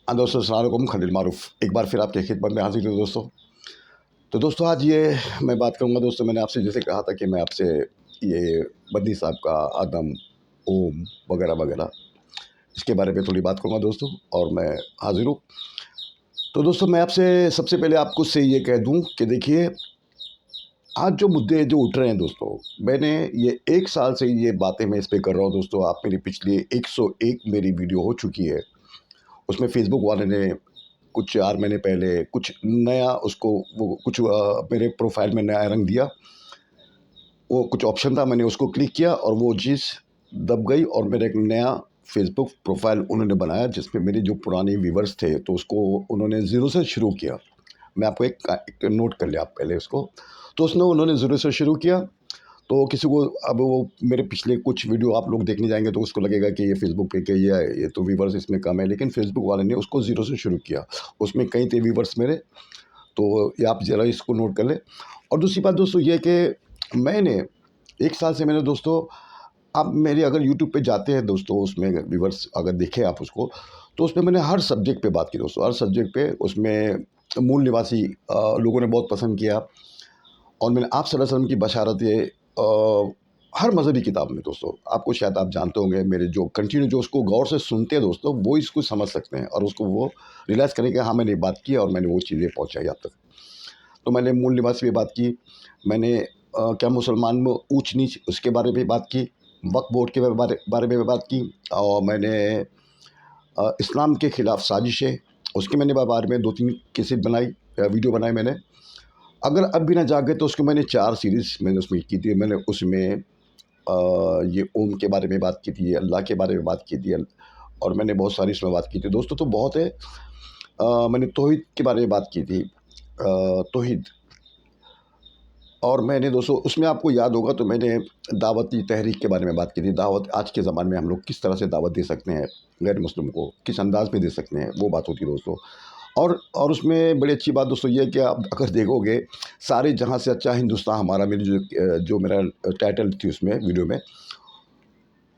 हाँ दोस्तों, अस्सलाम वालेकुम। खलील मारूफ एक बार फिर आपके खिदमत में हाजिर हूँ दोस्तों। तो दोस्तों आज ये मैं बात करूँगा दोस्तों, मैंने आपसे जैसे कहा था कि मैं आपसे ये बद्री साहब का आदम, ओम वगैरह वगैरह इसके बारे में थोड़ी बात करूँगा दोस्तों, और मैं हाजिर हूँ। तो दोस्तों मैं आपसे सबसे पहले आपको से ये कह दूँ कि देखिए, आज जो मुद्दे जो उठ रहे हैं दोस्तों, मैंने ये 1 साल से ये बातें मैं इस पे कर रहा हूँ दोस्तों। आप मेरी पिछली 101 मेरी वीडियो हो चुकी है। उसमें फ़ेसबुक वाले ने कुछ 4 महीने पहले कुछ नया उसको वो कुछ मेरे प्रोफ़ाइल में नया रंग दिया। वो कुछ ऑप्शन था, मैंने उसको क्लिक किया और वो चीज़ दब गई और मेरा एक नया फ़ेसबुक प्रोफ़ाइल उन्होंने बनाया जिसमें मेरे जो पुराने व्यूअर्स थे तो उसको उन्होंने ज़ीरो से शुरू किया। मैं आपको एक नोट कर लिया आप पहले उसको। तो उसने उन्होंने ज़ीरो से शुरू किया। तो किसी को अब वो मेरे पिछले कुछ वीडियो आप लोग देखने जाएँगे तो उसको लगेगा कि ये फ़ेसबुक पे कि ये तो व्यूअर्स इसमें कम है, लेकिन फ़ेसबुक वाले ने उसको ज़ीरो से शुरू किया। उसमें कई थे व्यूअर्स मेरे, तो ये आप ज़रा इसको नोट कर लें। और दूसरी बात दोस्तों ये है कि मैंने 1 साल से मैंने दोस्तों, आप मेरे अगर यूट्यूब पे जाते हैं दोस्तों, उसमें व्यूअर्स अगर देखें आप उसको, तो उसमें मैंने हर सब्जेक्ट पे बात की दोस्तों, हर सब्जेक्ट पे उसमें मूल निवासी लोगों ने बहुत पसंद किया। और मैंने आप सल्लल्लाहु अलैहि वसल्लम की बशारतें हर मज़हबी किताब में दोस्तों, आपको शायद आप जानते होंगे, मेरे जो कंटिन्यू जो उसको गौर से सुनते हैं दोस्तों, वो इसको समझ सकते हैं और उसको वो रियलाइज़ करें कि हाँ, मैंने बात की है और मैंने वो चीज़ें पहुँचाई आप तक। तो मैंने मूल निवास पे बात की, मैंने क्या मुसलमान में ऊँच-नीच उसके बारे में बात की, वक्फ बोर्ड के बारे में बात की, और मैंने इस्लाम के खिलाफ़ साजिशें, उसके मैंने बारे में 2-3 कैसेट बनाई, वीडियो बनाए मैंने। अगर अब भी ना जागे तो उसको मैंने 4 सीरीज़ मैंने उसमें की थी। मैंने उसमें ये ओम के बारे में बात की थी, अल्लाह के बारे में बात की थी, और मैंने बहुत सारी इसमें बात की थी दोस्तों, तो बहुत है। मैंने तौहीद के बारे में बात की थी, तौहीद। और मैंने दोस्तों उसमें आपको याद होगा तो मैंने दावती तहरीक के बारे में बात की थी। दावत आज के ज़माने में हम लोग किस तरह से दावत दे सकते हैं गैर मुस्लिम को, किस अंदाज़ में दे सकते हैं, वो बात होती है दोस्तों। और उसमें बड़ी अच्छी बात दोस्तों ये है कि आप अगर देखोगे, सारे जहाँ से अच्छा हिंदुस्तान हमारा, मेरी जो मेरा टाइटल थी उसमें वीडियो में,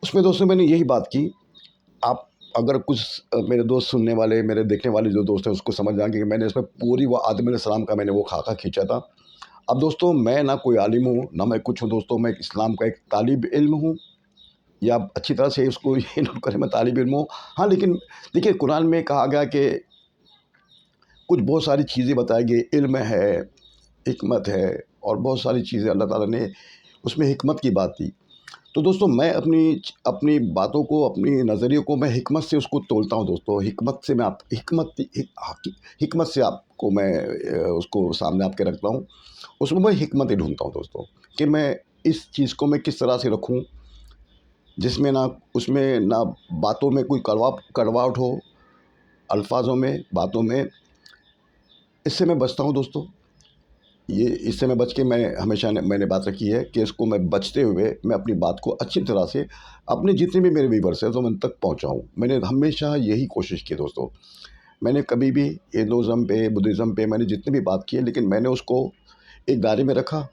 उसमें दोस्तों मैंने यही बात की। आप अगर कुछ मेरे दोस्त सुनने वाले, मेरे देखने वाले जो दोस्त हैं उसको समझ जाएँगे कि मैंने इसमें पूरी वो आदम अलैहिस्सलाम का मैंने वो खाका खींचा था। अब दोस्तों मैं ना कोई आलिम हूँ, ना मैं कुछ हूँ दोस्तों, मैं इस्लाम का एक तालिब इल्म हूँ, या आप अच्छी तरह से उसको ये नोट करें, मैं तालिब इल्म हूँ। हाँ, लेकिन देखिए कुरान में कहा गया कि कुछ बहुत सारी चीज़ें बताई गई, इल्म है, हिकमत है, और बहुत सारी चीज़ें अल्लाह ताला ने उसमें हिकमत की बात की। तो दोस्तों मैं अपनी बातों को, अपनी नज़रिए को मैं हिकमत से उसको तोलता हूँ दोस्तों। हिकमत से मैं आप हिकमत से आपको मैं उसको सामने आपके रखता हूँ। उसमें मैं हिकमतें ढूँढता हूँ दोस्तों, कि मैं इस चीज़ को मैं किस तरह से रखूँ, जिसमें ना उसमें ना बातों में कोई कड़वाहट हो, अल्फ़ाज़ों में, बातों में। इससे मैं बचता हूँ दोस्तों। ये इससे मैं बच के मैं हमेशा मैंने बात रखी है कि इसको मैं बचते हुए मैं अपनी बात को अच्छी तरह से अपने जितने भी मेरे व्यूअर्स हैं तो मैं उन तक पहुंचाऊं। मैंने हमेशा यही कोशिश की दोस्तों। मैंने कभी भी हिंदुज़म पे, बुद्धिज़्म पे मैंने जितनी भी बात की है, लेकिन मैंने उसको एक दायरे में रखा।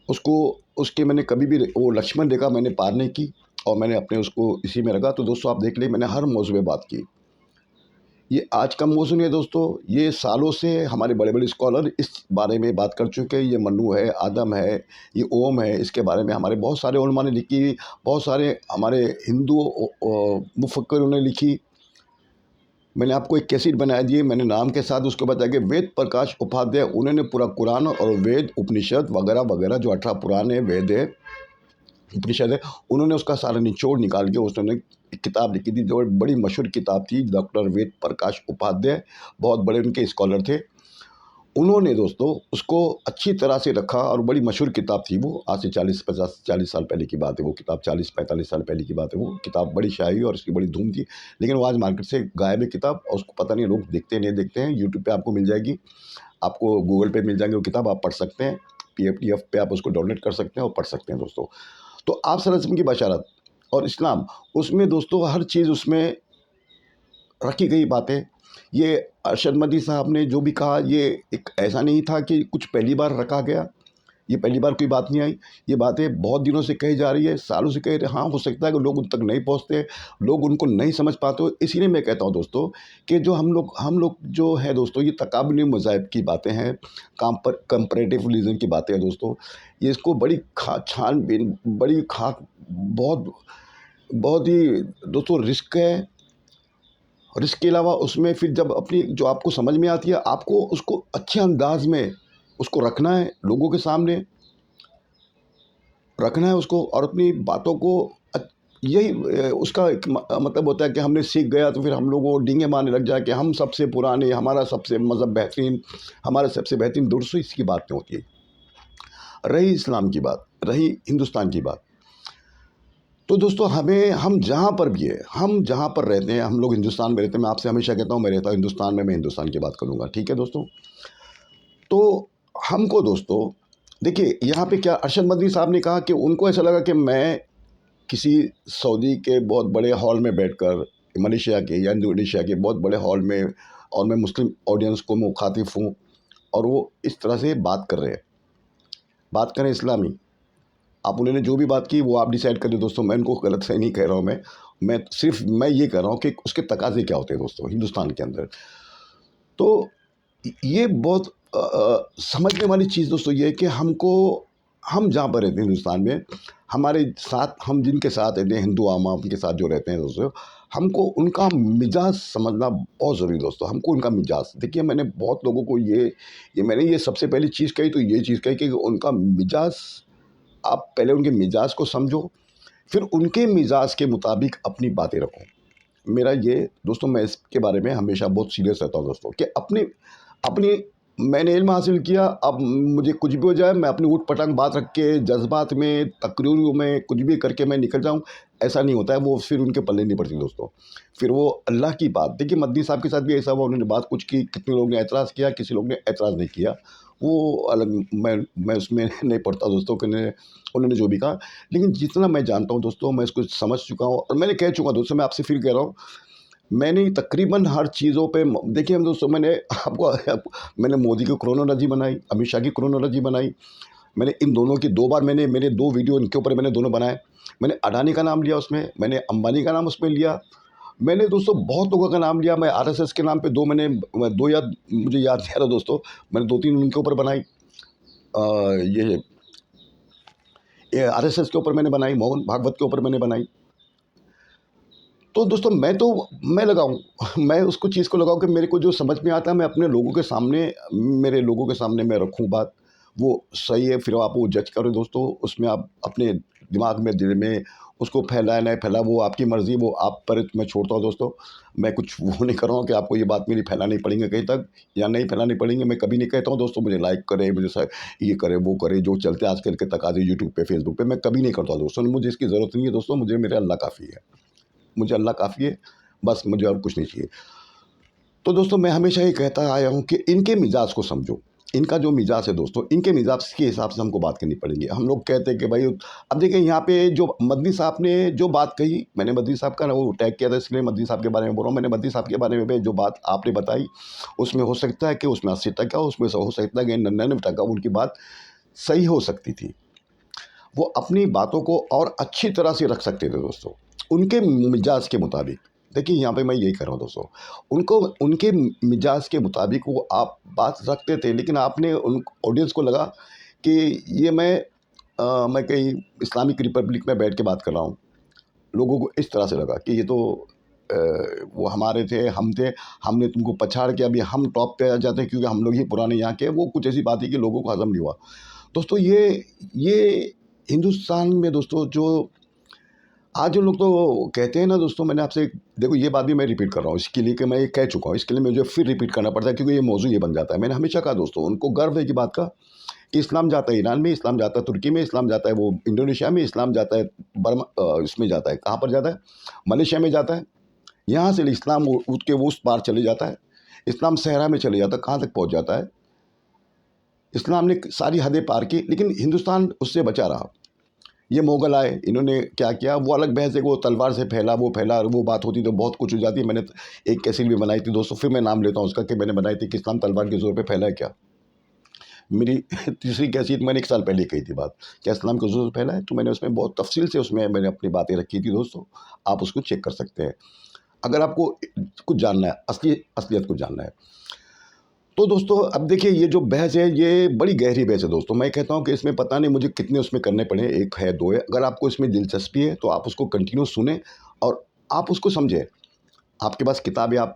उसको उसके मैंने कभी भी वो लक्ष्मण रेखा मैंने पार नहीं की, और मैंने अपने उसको इसी में रखा। तो दोस्तों आप देख लें, मैंने हर मौज़ू में बात की। ये आज का मौज़ू नहीं है दोस्तों, ये सालों से हमारे बड़े-बड़े स्कॉलर इस बारे में बात कर चुके हैं। ये मन्नू है, आदम है, ये ओम है, इसके बारे में हमारे बहुत सारे उलमा ने लिखी, बहुत सारे हमारे हिंदू मुफक्किरों ने लिखी। मैंने आपको एक कैसेट बनाई दी, मैंने नाम के साथ उसको बताया कि वेद प्रकाश उपाध्याय, उन्होंने पूरा कुरान और वेद, उपनिषद वगैरह-वगैरह जो 18 पुराण है, वेद है, उपनिषद है, उन्होंने उसका सारा निचोड़ निकाल के उन्होंने एक किताब लिखी थी, जो बड़ी मशहूर किताब थी। डॉक्टर वेद प्रकाश उपाध्याय बहुत बड़े उनके स्कॉलर थे। उन्होंने दोस्तों उसको अच्छी तरह से रखा, और बड़ी मशहूर किताब थी वो। आज से 40 साल पहले की बात है वो किताब, 40-45 साल पहले की बात है वो किताब। बड़ी शायरी और उसकी बड़ी धूम थी, लेकिन वो आज मार्केट से गायब है किताब, और उसको पता नहीं लोग देखते हैं नहीं देखते हैं। यूट्यूब पे आपको मिल जाएगी, आपको गूगल पे मिल जाएगी वो किताब, आप पढ़ सकते हैं। PDF पे आप उसको डाउनलोड कर सकते हैं और पढ़ सकते हैं दोस्तों। तो आप सल्लल्लाहु अलैहि वसल्लम की बशारत और इस्लाम, उसमें दोस्तों हर चीज़ उसमें रखी गई बातें। ये अरशद मदी साहब ने जो भी कहा, ये एक ऐसा नहीं था कि कुछ पहली बार रखा गया। ये पहली बार कोई बात नहीं आई। ये बातें बहुत दिनों से कही जा रही है, सालों से कह रहे। हाँ, हो सकता है कि लोग उन तक नहीं पहुँचते, लोग उनको नहीं समझ पाते हो। इसीलिए मैं कहता हूँ दोस्तों कि जो हम लोग जो है दोस्तों, ये तकाबुली मज़ाहिब की बातें हैं, कंपैरेटिव रिलीजन की बातें हैं दोस्तों। ये इसको बड़ी छानबीन, बड़ी खाक बहुत बहुत ही दोस्तों रिस्क है। और इसके अलावा उसमें फिर जब अपनी जो आपको समझ में आती है, आपको उसको अच्छे अंदाज में उसको रखना है, लोगों के सामने रखना है उसको, और अपनी बातों को यही उसका एक मतलब होता है कि हमने सीख गया तो फिर हम लोग वो डींगे मारने लग जाए कि हम सबसे पुराने, हमारा सबसे मज़हब बेहतरीन, हमारा सबसे बेहतरीन। दोस्तों इसकी बात नहीं होती है। रही इस्लाम की बात, रही हिंदुस्तान की बात, तो दोस्तों हमें, हम जहाँ पर भी है, हम जहाँ पर रहते हैं, हम लोग हिंदुस्तान में रहते हैं। मैं आपसे हमेशा कहता हूँ, मैं रहता हूँ हिंदुस्तान में, मैं हिंदुस्तान की बात करूँगा, ठीक है दोस्तों। तो हमको दोस्तों देखिए, यहाँ पे क्या अरशद मदनी साहब ने कहा कि उनको ऐसा लगा कि मैं किसी सऊदी के बहुत बड़े हॉल में बैठकर, मलेशिया के या इंडोनेशिया के बहुत बड़े हॉल में, और मैं मुस्लिम ऑडियंस को मुखातिब हूँ, और वो इस तरह से बात कर रहे हैं, बात करें इस्लामी। आप उन्होंने जो भी बात की वो आप डिसाइड करिए दोस्तों। मैं उनको गलत सही नहीं कह रहा हूँ, मैं सिर्फ मैं ये कह रहा हूँ कि उसके तकाजे क्या होते हैं दोस्तों हिंदुस्तान के अंदर। तो ये बहुत समझने वाली चीज़ दोस्तों ये है कि हमको, हम जहाँ पर रहते हैं हिंदुस्तान में, हमारे साथ, हम जिनके साथ रहते हैं, हिंदू आवाम के साथ जो रहते हैं दोस्तों, हमको उनका मिजाज समझना बहुत ज़रूरी है दोस्तों। हमको उनका मिजाज देखिए, मैंने बहुत लोगों को ये मैंने ये सबसे पहली चीज़ कही तो ये चीज़ कही कि उनका मिजाज, आप पहले उनके मिजाज को समझो, फिर उनके मिजाज के मुताबिक अपनी बातें रखो। मेरा ये दोस्तों, मैं इसके बारे में हमेशा बहुत सीरियस रहता हूँ दोस्तों कि अपनी अपनी मैंने इल्म हासिल किया, अब मुझे कुछ भी हो जाए, मैं अपनी ऊट पटांग बात रख के जज्बात में, तकरीरों में कुछ भी करके मैं निकल जाऊँ, ऐसा नहीं होता है। वो फिर उनके पल्ले नहीं पड़ती दोस्तों। फिर वो अल्लाह की बात, देखिए मदनी साहब के साथ भी ऐसा हुआ, उन्होंने बात कुछ की, कितने लोग ने एतराज़ किया, किसी लोग ने एतराज़ नहीं किया, वो अलग, मैं उसमें नहीं पढ़ता दोस्तों कि उन्होंने जो भी कहा। लेकिन जितना मैं जानता हूँ दोस्तों, मैं इसको समझ चुका हूँ, और मैंने कह चुका दोस्तों, मैं आपसे फिर कह रहा हूँ, मैंने तकरीबन हर चीज़ों पे देखिए हम दोस्तों, मैंने मोदी की क्रोनोलॉजी बनाई, अमित शाह की क्रोनोलॉजी बनाई। मैंने इन दोनों की 2 बार मेरे 2 वीडियो इनके ऊपर मैंने दोनों बनाए। मैंने अडानी का नाम लिया उसमें, मैंने अंबानी का नाम उसमें लिया। मैंने दोस्तों बहुत लोगों का नाम लिया। मैं आरएसएस के नाम पे 2 मैंने 2 या मुझे याद नहीं आ रहा दोस्तों, मैंने 2-3 उनके ऊपर बनाई। ये आरएसएस के ऊपर मैंने बनाई, मोहन भागवत के ऊपर मैंने बनाई। तो दोस्तों मैं लगाऊँ मैं उसको चीज़ को लगाऊँ कि मेरे को जो समझ में आता है, मैं अपने लोगों के सामने, मेरे लोगों के सामने मैं रखूँ बात। वो सही है, फिर आप वो जज करो दोस्तों। उसमें आप अपने दिमाग में, दिल में उसको फैलाए नहीं फैलाए, वो आपकी मर्ज़ी, वो आप पर मैं छोड़ता हूँ दोस्तों। मैं कुछ वो नहीं कर रहा हूँ कि आपको ये बात मेरी फैलानी पड़ेंगे कहीं तक या नहीं फैलानी पड़ेंगे। मैं कभी नहीं कहता हूँ दोस्तों मुझे लाइक करे, मुझे ये करे, वो करे, जो चलते हैं आजकल के तकाज़े यूट्यूब पे, फेसबुक पे, मैं कभी नहीं करता दोस्तों। मुझे इसकी ज़रूरत नहीं है दोस्तों, मुझे मेरा अल्लाह काफ़ी है। मुझे अल्लाह काफ़ी है, बस मुझे और कुछ नहीं चाहिए। तो दोस्तों मैं हमेशा ये कहता आया हूँ कि इनके मिजाज को समझो। इनका जो मिजाज है दोस्तों, इनके मिजाज के हिसाब से हमको बात करनी पड़ेगी। हम लोग कहते हैं कि भाई, अब देखिए यहाँ पे जो मदनी साहब ने जो बात कही, मैंने मदनी साहब का ना वो टैग किया था, इसलिए मदनी साहब के बारे में बोल रहा हूँ। मैंने मदनी साहब के बारे में जो बात आपने बताई, उसमें हो सकता है कि उसमें 80%, उसमें से हो सकता है कि 99% उनकी बात सही हो सकती थी। वो अपनी बातों को और अच्छी तरह से रख सकते थे दोस्तों, उनके मिजाज के मुताबिक। देखिए यहाँ पे मैं यही कर रहा हूँ दोस्तों, उनको उनके मिजाज के मुताबिक वो आप बात रखते थे, लेकिन आपने उन ऑडियंस को लगा कि ये मैं कहीं इस्लामिक रिपब्लिक में बैठ के बात कर रहा हूँ। लोगों को इस तरह से लगा कि ये तो वो हमारे थे, हम थे, हमने तुमको पछाड़ के अभी हम टॉप पे आ जाते हैं क्योंकि हम लोग ही पुराने यहाँ के। वो कुछ ऐसी बात है कि लोगों को हज़म नहीं हुआ दोस्तों। ये हिंदुस्तान में दोस्तों, जो आज जो लोग तो कहते हैं ना दोस्तों, मैंने आपसे देखो ये बात भी मैं रिपीट कर रहा हूँ, इसके लिए कि मैं ये कह चुका हूँ, इसके लिए मुझे फिर रिपीट करना पड़ता है क्योंकि ये मौजू ये बन जाता है। मैंने हमेशा कहा दोस्तों, उनको गर्व है कि बात का, कि इस्लाम जाता है ईरान में, इस्लाम जाता है तुर्की में, इस्लाम जाता है वो इंडोनेशिया में, इस्लाम जाता है बर्मा, इसमें जाता है, कहाँ पर जाता है, मलेशिया में जाता है। यहाँ से इस्लाम उसके उस पार चले जाता है, इस्लाम सहरा में चले जाता है, कहाँ तक पहुँच जाता है। इस्लाम ने सारी हदें पार की, लेकिन हिंदुस्तान उससे बचा रहा। ये मुग़ल आए, इन्होंने क्या किया, वो अलग बहस है, वो तलवार से फैला, वो बात होती तो बहुत कुछ हो जाती है। मैंने एक कैसेट भी बनाई थी दोस्तों, फिर मैं नाम लेता हूँ उसका, कि मैंने बनाई थी कि इस्लाम तलवार के ज़ोर पे फैला है क्या। मेरी तीसरी कैसेट मैंने 1 साल पहले कही थी बात, क्या इस्लाम क्यों ज़रूर फैला है, तो मैंने उसमें बहुत तफ़सील से उसमें मैंने अपनी बातें रखी थी दोस्तों, आप उसको चेक कर सकते हैं। अगर आपको कुछ जानना है, असलियत को जानना है। तो दोस्तों अब देखिए ये जो बहस है ये बड़ी गहरी बहस है दोस्तों। मैं कहता हूँ कि इसमें पता नहीं मुझे कितने उसमें करने पड़े, 1 है 2 है। अगर आपको इसमें दिलचस्पी है तो आप उसको कंटिन्यू सुनें और आप उसको समझें। आपके पास किताबें आप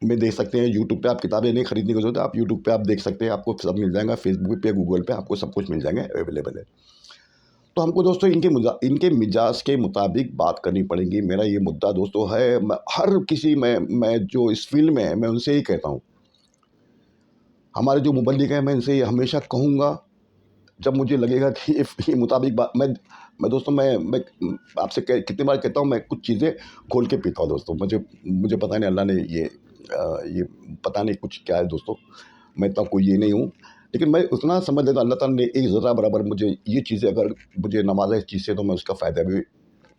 में देख सकते हैं, यूट्यूब पे आप किताबें नहीं खरीदने की ज़रूरत है, आप यूट्यूब पे आप देख सकते हैं, आपको सब मिल जाएगा, फेसबुक पे, गूगल पे आपको सब कुछ मिल जाएंगे, अवेलेबल है। तो हमको दोस्तों इनके मिजाज के मुताबिक बात करनी पड़ेगी। मेरा ये मुद्दा दोस्तों है, हर किसी मैं जो इस फील्ड में है मैं उनसे ही कहता हूँ, हमारे जो मुबल्लिग हैं मैं इनसे ये हमेशा कहूँगा, जब मुझे लगेगा कि ये मुताबिक बात मैं दोस्तों मैं आपसे कितनी बार कहता हूँ, मैं कुछ चीज़ें खोल के पीता हूँ दोस्तों। मुझे मुझे पता नहीं अल्लाह ने ये पता नहीं कुछ क्या है दोस्तों, मैं इतना कोई ये नहीं हूँ। लेकिन मैं उतना समझ लेता हूँ अल्लाह ताला ने एक ज़र्रा बराबर मुझे ये चीज़ें अगर मुझे नवाज़ा इस चीज़ से, तो मैं उसका फ़ायदा भी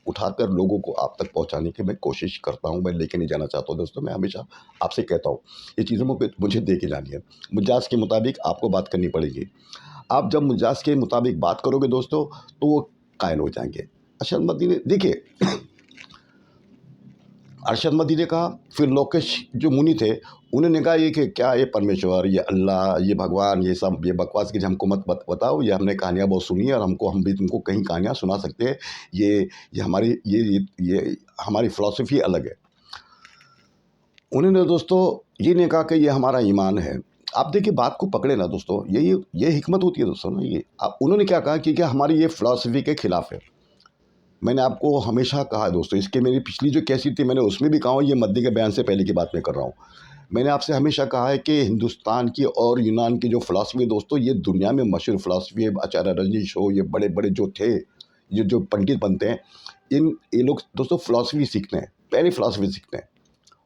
उठाकर लोगों को आप तक पहुँचाने की मैं कोशिश करता हूँ। मैं लेके नहीं जाना चाहता हूँ दोस्तों, मैं हमेशा आपसे कहता हूँ, ये चीज़ें मुझे दे के जानी है। मिजाज के मुताबिक आपको बात करनी पड़ेगी। आप जब मिजाज के मुताबिक बात करोगे दोस्तों, तो वो कायल हो जाएँगे। अरशद मदनी देखिए, अरशद मदनी ने कहा, फिर लोकेश जो मुनि थे, उन्होंने कहा ये कि क्या ये परमेश्वर, ये अल्लाह, ये भगवान, ये सब ये बकवास की हमको मत बताओ, ये हमने कहानियाँ बहुत सुनी है और हम भी तुमको कहीं कहानियाँ सुना सकते हैं। ये हमारी ये हमारी फ़िलॉसफ़ी अलग है। उन्होंने दोस्तों ये नहीं कहा कि ये हमारा ईमान है। आप देखिए बात को पकड़े ना दोस्तों, ये हिकमत होती है दोस्तों ना ये। उन्होंने क्या कहा कि क्या हमारी ये फ़िलॉसफ़ी के खिलाफ़ है। मैंने आपको हमेशा कहा है दोस्तों, इसके मेरी पिछली जो कैसेट थी मैंने उसमें भी कहा हूँ, ये मदनी के बयान से पहले की बात मैं कर रहा हूँ। मैंने आपसे हमेशा कहा है कि हिंदुस्तान की और यूनान की जो फ़िलॉसफ़ी है दोस्तों, ये दुनिया में मशहूर फ़िलॉसफ़ी है। आचार्य रजनीश हो, ये बड़े-बड़े जो थे, ये जो पंडित बनते हैं, ये लोग दोस्तों फ़िलॉसफ़ी सीखते हैं, पहले फ़िलॉसफ़ी सीखते हैं।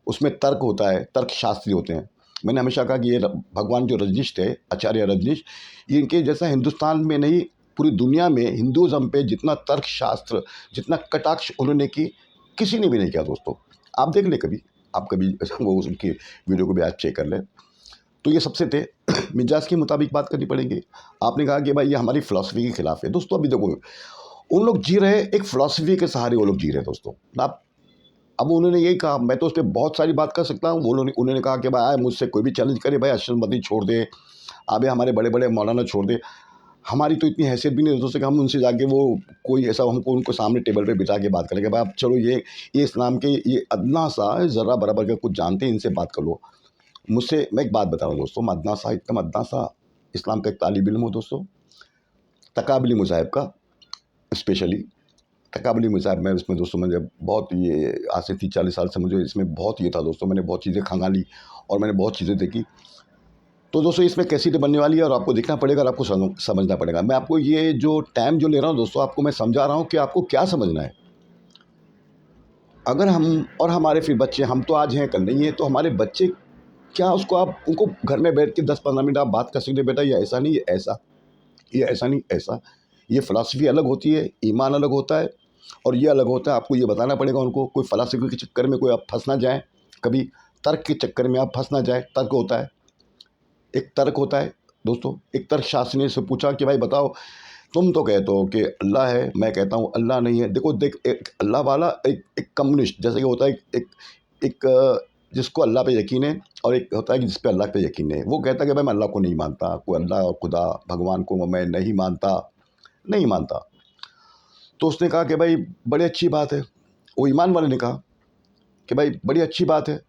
उसमें तर्क होता है, तर्कशास्त्री होते हैं। मैंने हमेशा कहा कि ये भगवान जो रजनीश थे, आचार्य रजनीश, ये इनके जैसा हिंदुस्तान में नहीं, पूरी दुनिया में हिंदुज़्म पे जितना तर्कशास्त्र, जितना कटाक्ष उन्होंने की, किसी ने भी नहीं किया दोस्तों। आप देख लें कभी, आप कभी वो उनकी वीडियो को भी आज चेक कर लें। तो ये सबसे थे मिजाज के मुताबिक बात करनी पड़ेगी। आपने कहा कि भाई ये हमारी फ़िलॉसफ़ी के खिलाफ़ है। दोस्तों अभी देखो, उन लोग जी रहे हैं एक फ़िलॉसफ़ी के सहारे, वो लोग जी रहे हैं दोस्तों। आप अब उन्होंने यही कहा, मैं तो उस पे बहुत सारी बात कर सकता हूँ। उन्होंने कहा कि भाई मुझसे कोई भी चैलेंज करे, भाई अरशद मदनी छोड़ दे, अबे हमारे बड़े-बड़े मौलाना छोड़ दे। हमारी तो इतनी हैसियत भी नहीं है दोस्तों कि हम उनसे जाके वो कोई ऐसा हमको उनको सामने टेबल पे बिठा के बात करेंगे। भाई आप चलो ये इस्लाम के ये अदना सा ज़र्रा बराबर का कुछ जानते हैं, इनसे बात कर लो। मुझसे मैं एक बात बता रहा हूँ दोस्तों, मैं अदना सा इस्लाम का एक तालिब इल्म हूँ दोस्तों, तकाबली मुज़ाहिब का स्पेशली। तकाबली मुज़ाहिब मैं इसमें दोस्तों मुझे बहुत ये आज से 30-40 साल से मुझे इसमें बहुत ये था दोस्तों, मैंने बहुत चीज़ें खंगाली और मैंने बहुत चीज़ें देखी। तो दोस्तों इसमें कैसेटें बनने वाली है और आपको देखना पड़ेगा और आपको समझना पड़ेगा। मैं आपको ये जो टाइम जो ले रहा हूँ दोस्तों, आपको मैं समझा रहा हूँ कि आपको क्या समझना है। अगर हम और हमारे फिर बच्चे, हम तो आज हैं कल नहीं है, तो हमारे बच्चे क्या उसको आप उनको घर में बैठ के 10-15 मिनट आप बात कर सकते हैं, बेटा ये ऐसा नहीं, ये ऐसा, ये ऐसा नहीं, ऐसा। ये फ़िलॉसफ़ी अलग होती है, ईमान अलग होता है और ये अलग होता है। आपको ये बताना पड़ेगा उनको, कोई फ़िलॉसफ़ी के चक्कर में कोई आप फँस ना जाएँ, कभी तर्क के चक्कर में आप फँस ना जाएँ। तर्क होता है, एक तर्क होता है दोस्तों। एक तर्कशास्त्री ने से पूछा कि भाई बताओ, तुम तो कहते हो कि अल्लाह है, मैं कहता हूँ अल्लाह नहीं है। देखो एक अल्लाह वाला, एक कम्युनिस्ट जैसे कि होता है, जिसको अल्लाह पे यकीन है और एक होता है कि जिस पे अल्लाह पे यकीन नहीं है। वो कहता है कि भाई मैं अल्लाह को नहीं मानता, कोई अल्लाह खुदा भगवान को मैं नहीं मानता, नहीं मानता। तो उसने कहा कि भाई बड़ी अच्छी बात है। वो ईमान वाले ने कहा कि भाई बड़ी अच्छी बात है,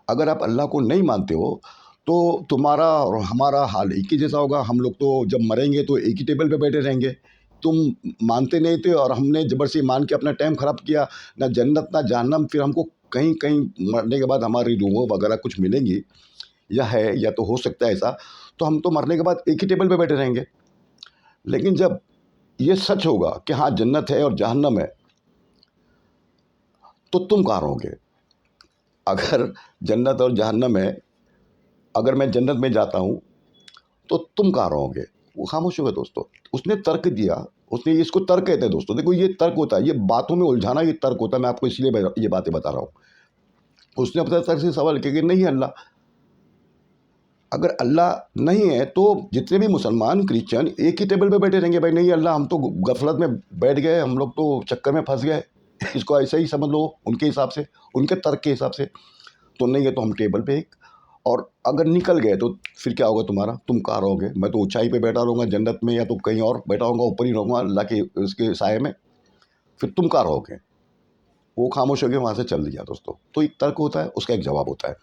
अगर आप अल्लाह को नहीं मानते हो तो तुम्हारा और हमारा हाल एक ही जैसा होगा। हम लोग तो जब मरेंगे तो एक ही टेबल पे बैठे रहेंगे। तुम मानते नहीं थे और हमने ज़बरदस्ती मान के अपना टाइम ख़राब किया, ना जन्नत ना जहन्नम। फिर हमको कहीं कहीं मरने के बाद हमारी रूहों वगैरह कुछ मिलेंगी, या है या तो हो सकता है ऐसा। तो हम तो मरने के बाद एक ही टेबल पे बैठे रहेंगे। लेकिन जब ये सच होगा कि हाँ जन्नत है और जहन्नम है, तो तुम कहाँ रहोगे? अगर जन्नत और जहन्नम है, अगर मैं जन्नत में जाता हूँ तो तुम कहाँ रहोगे? वो खामोश हो गए दोस्तों। उसने तर्क दिया, उसने इसको तर्क कहते हैं दोस्तों। देखो ये तर्क होता है, ये बातों में उलझाना ये तर्क होता है। मैं आपको इसलिए ये बातें बता रहा हूँ। उसने अपने तर्क से सवाल किया कि नहीं अल्लाह, अगर अल्लाह नहीं है तो जितने भी मुसलमान क्रिश्चियन एक ही टेबल पे बैठे रहेंगे, भाई नहीं अल्लाह, हम तो गफलत में बैठ गए, हम लोग तो चक्कर में फंस गए। इसको ऐसे ही समझ लो उनके हिसाब से, उनके तर्क के हिसाब से। तो नहीं है तो हम टेबल पे एक, और अगर निकल गए तो फिर क्या होगा तुम्हारा, तुम कहाँ रहोगे? मैं तो ऊंचाई पे बैठा रहूँगा जन्नत में, या तो कहीं और बैठा होऊंगा, ऊपर ही रहूँगा अल्लाह के उसके साए में। फिर तुम कहाँ रहोगे? वो खामोश हो गए, वहाँ से चल दिया दोस्तों। तो एक तर्क होता है, उसका एक जवाब होता है।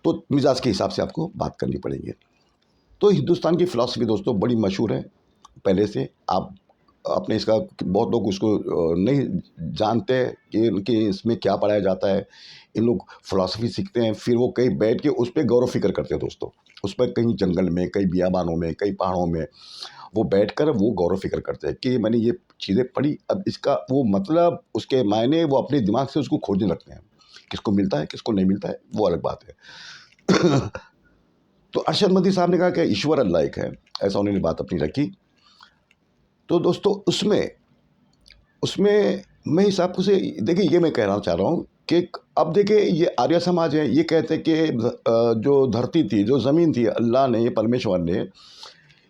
तो मिजाज के हिसाब से आपको बात करनी पड़ेगी। तो हिंदुस्तान की फ़िलॉसफ़ी दोस्तों बड़ी मशहूर है पहले से। आप अपने इसका बहुत लोग उसको नहीं जानते कि इनके इसमें क्या पढ़ाया जाता है। इन लोग फ़िलॉसफ़ी सीखते हैं, फिर वो कहीं बैठ के उस पे गौर व फ़िक्र करते हैं दोस्तों। उस पर कहीं जंगल में, कहीं बियाबानों में, कहीं पहाड़ों में वो बैठकर वो गौर व फ़िक्र करते हैं कि मैंने ये चीज़ें पढ़ी, अब इसका वो मतलब, उसके मायने वो अपने दिमाग से उसको खोजने लगते हैं। किसको मिलता है, किसको नहीं मिलता है, वो अलग बात है। तो अरशद मदी साहब ने कहा कि ईश्वर अल्लाह एक है, ऐसा उन्होंने बात अपनी रखी। तो दोस्तों उसमें उसमें मैं हिसाब से देखिए, ये मैं कहना चाह रहा हूँ कि अब देखिए ये आर्य समाज है, ये कहते हैं कि जो धरती थी, जो ज़मीन थी, अल्लाह ने, परमेश्वर ने,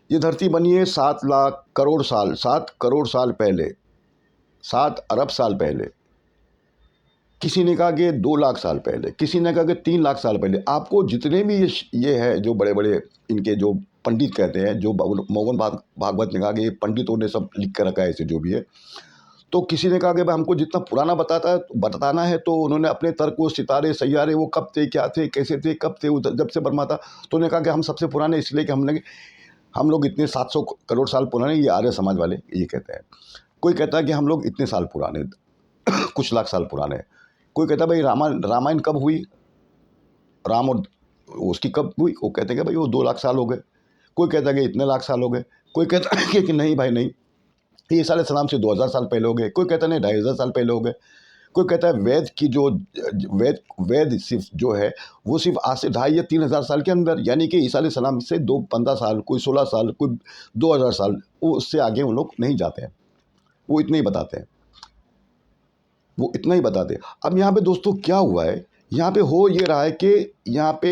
ये धरती बनी है 7 लाख करोड़ साल, 7 करोड़ साल पहले, 7 अरब साल पहले। किसी ने कहा कि 2 लाख साल पहले, किसी ने कहा कि 3 लाख साल पहले। आपको जितने भी ये है जो बड़े बड़े इनके जो पंडित कहते हैं, जो मोहन भागवत ने कहा कि ये पंडितों ने सब लिख कर रखा है ऐसे जो भी है। तो किसी ने कहा कि भाई हमको जितना पुराना बताना है, तो उन्होंने अपने तर्क को, सितारे सैयारे वो कब थे, क्या थे, कैसे थे, कब थे, वो जब से बरमा था। तो उन्होंने कहा कि हम सबसे पुराने इसलिए कि हम लोग इतने 700 करोड़ साल पुराने, ये आर्य समाज वाले ये कहते हैं। कोई कहता है कि हम लोग इतने साल पुराने, कुछ लाख साल पुराने। कोई कहता है भाई रामायण कब हुई, राम और उसकी कब हुई, वो कहते हैं कि भाई वो 2 लाख साल हो गए। कोई कहता है कि इतने लाख साल हो गए। कोई कहता है कि नहीं भाई नहीं, ये साले सलाम से 2000 साल पहले हो गए। कोई कहता है नहीं 2500 साल पहले हो गए। कोई कहता है वेद की जो वेद वेद सिर्फ जो है वो सिर्फ आज से 2500 या 3000 साल के अंदर, यानी कि ईसा अलैहिस्सलाम से 15 साल, कोई 16 साल, कोई 2000 साल, वो उससे आगे वो लोग नहीं जाते हैं। वो इतने ही बताते हैं, वो इतना ही बताते हैं। अब यहाँ पे दोस्तों क्या हुआ है, यहाँ पे हो ये रहा है कि यहाँ पे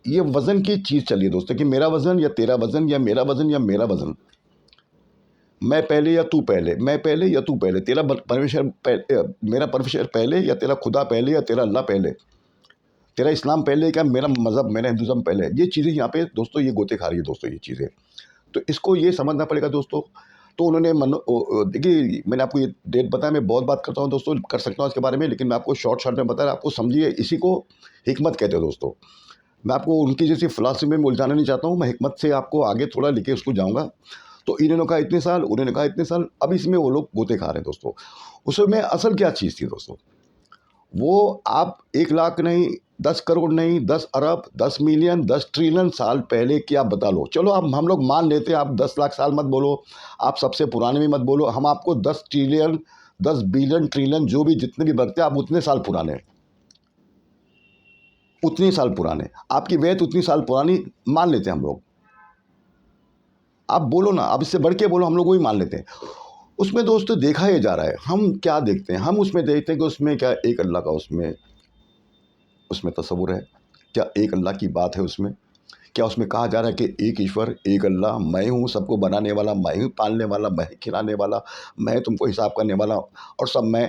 ये वज़न की चीज़ चली है दोस्तों, कि मेरा वज़न या तेरा वज़न, या मेरा वज़न या मेरा वज़न, मैं पहले या तू पहले, मैं पहले या तू पहले, तेरा परमेश्वर पहले, मेरा परमेश्वर पहले, या तेरा खुदा पहले, या तेरा अल्लाह पहले, तेरा इस्लाम पहले, क्या मेरा मज़हब, मेरा हिंदुज़म पहले। ये चीज़ें यहाँ पे दोस्तों ये गोते खा रही है दोस्तों ये चीज़ें। तो इसको ये समझना पड़ेगा दोस्तों। तो उन्होंने देखिए मैंने आपको ये डेट बताया, मैं बहुत बात करता हूँ दोस्तों, कर सकता हूँ इसके बारे में, लेकिन मैं आपको शॉर्ट में बता रहा, आपको समझिए, इसी को हिकमत कहते हैं दोस्तों। मैं आपको उनकी जैसी फ़िलॉसफ़ी में उलझाना नहीं चाहता हूँ, मैं हिकमत से आपको आगे थोड़ा लेके उसको जाऊँगा। तो इन्होंने कहा इतने साल, उन्होंने कहा इतने साल, अब इसमें वो लोग गोते खा रहे हैं दोस्तों। उसमें असल क्या चीज़ थी दोस्तों, वो आप 1 लाख नहीं, 10 करोड़ नहीं, 10 अरब, 10 मिलियन, 10 ट्रिलियन साल पहले की आप बता लो। चलो अब हम लोग मान लेते हैं, आप 10 लाख साल मत बोलो, आप सबसे पुराने भी मत बोलो, हम आपको 10 ट्रिलियन, 10 बिलियन, ट्रिलियन जो भी जितने भी बनते हैं, आप उतने साल पुराने हैं, उतने साल पुराने, आपकी वेद उतनी साल पुरानी मान लेते हैं हम लोग। आप बोलो ना, आप इससे बढ़ के बोलो, हम लोग वही मान लेते हैं। उसमें दोस्तों देखा ये जा रहा है, हम क्या देखते हैं, हम उसमें देखते हैं कि उसमें क्या एक अल्लाह का उसमें उसमें तस्वुर है, क्या एक अल्लाह की बात है उसमें, क्या उसमें कहा जा रहा है कि एक ईश्वर, एक अल्लाह, मैं हूँ सबको बनाने वाला, मैं ही पालने वाला, मैं ही खिलाने वाला, मैं तुमको हिसाब करने वाला, और सब मैं,